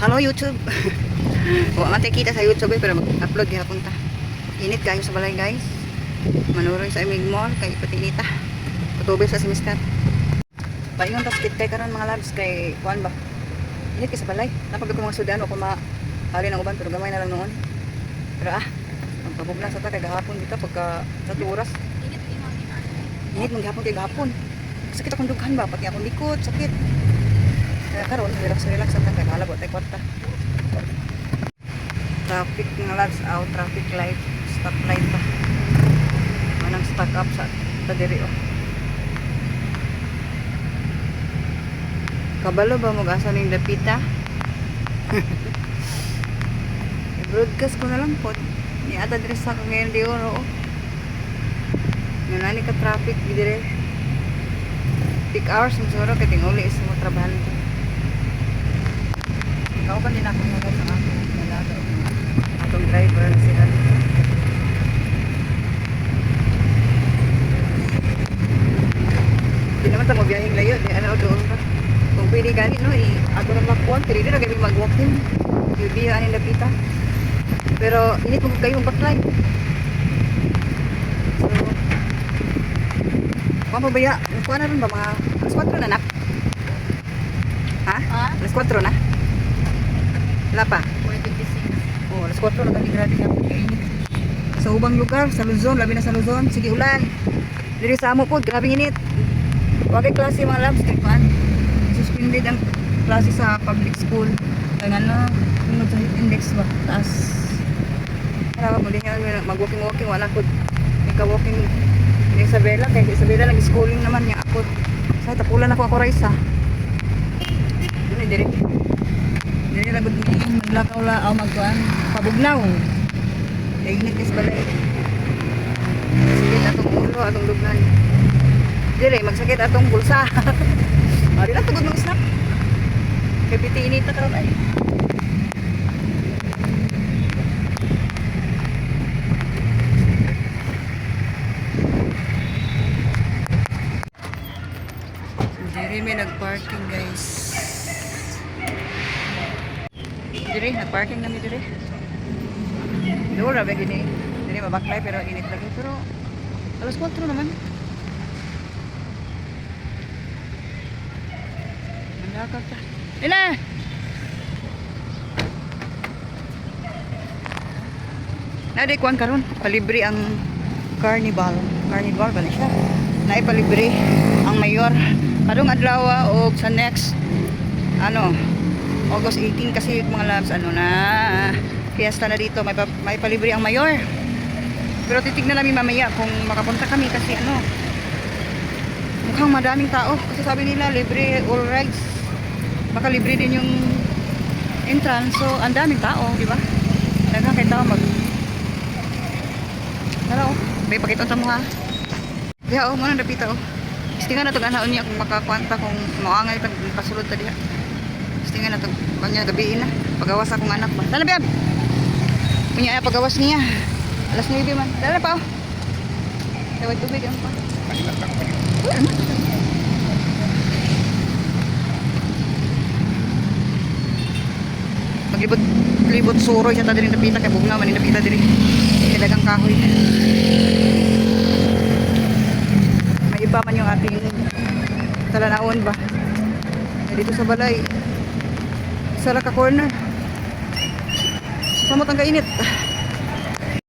Hello YouTube. Wala man tayo kita sa YouTube pero mag-upload gihapon ta. Init kayo sa balay guys. Manuroy sa imig mall kay patinita. Patubig sa semester. Paingon tas kit kay karon mga labs kay kuan ba. Init kay sa balay. Napag ko mga sudan o kuma hali ng uban pero gamay na lang noon. Pero magpabugna sa ta kay gahapon dito pagka 3 oras. Init mong gihapon kay gahapon. Sakit akong dughan ba pati akong likod, sakit. Kaya karon relax sa ta kay halabo tay kwarta. Traffic nga labs out, traffic light, stop light pa. Manang stuck up sa tadiri oh. Kabalo ba mag-asa ning dapita? I-broadcast ko na lang po. Ni ata diri sa ngayon di oro. Nani ka traffic dire. Peak hours mo siguro kay tinguli sa mga trabaho. Ikaw pa din ako mga sa ako. Atong driver na sila. Hindi naman tayo mabiyahing layo. Ano doon pa. Kung pwede ganit, no, ako na makuha. Pero hindi na kami mag-walking. Yung bihaan yung lapita. Pero hindi kung kayo backline. So, kung pabaya, kuha na rin ba mga alas 4 na nak? Ha? Alas 4 na? Wala pa? Oh, alas 4 na kami grabe kami kainit. Sa ubang lugar, sa Luzon, labi na sa Luzon, sige ulan. Diri sa amo po, grabe init. Wagay klase mga labs, kay Pan. Suspended ang klase sa public school. Kaya ano, yung sa index ba? Taas. Para mo din nga mag-walking-walking, wala ko. Ika-walking ni Isabela, kaya Isabela nag-schooling naman niya ako. Sa tapulan ako Raisa. Ano dire? Dire ra gud ni maglakaw la aw magkuan, pabugnaw. Init is balay. Sakit atong ulo, atong lugnan. Dire magsakit atong bulsa. Ari ra tugod ng snap. Kay biti init ta karon ay. Dire may nagparking guys. Dire nagparking kami dire. Dura ba gini? Dire mabaklay pero init lagi pero alas 4 naman. Mandaka ta. Ina. Nade kuan karon palibre ang carnival. Carnival ba siya? Naay palibre ang mayor. Karong adlaw og sa next August 18 kasi mga labs na fiesta na dito may palibre ang mayor. Pero titignan namin mamaya kung makapunta kami kasi mukhang madaming tao kasi sabi nila libre all rides. Baka libre din yung entrance. So ang daming tao, di ba? Daghang kay tao Tara may pakita sa mga. Diha mo nang dapita Istingan na ito ganaon niya kung makakwanta kung maangay pag pasulod ta diha. Istingan na ito kanya gabiin na. Pagawas akong anak ba. Dala biyab. Punya pagawas niya. Alas 9 man. Dala pa Tawag tubig ang pa. Maglibot suroy siya ta diri napita kay bugnaw man ni napita diri. Dagang kahoy. Iba man yung ating talanaon ba dito sa balay sa laka corner samot ang kainit.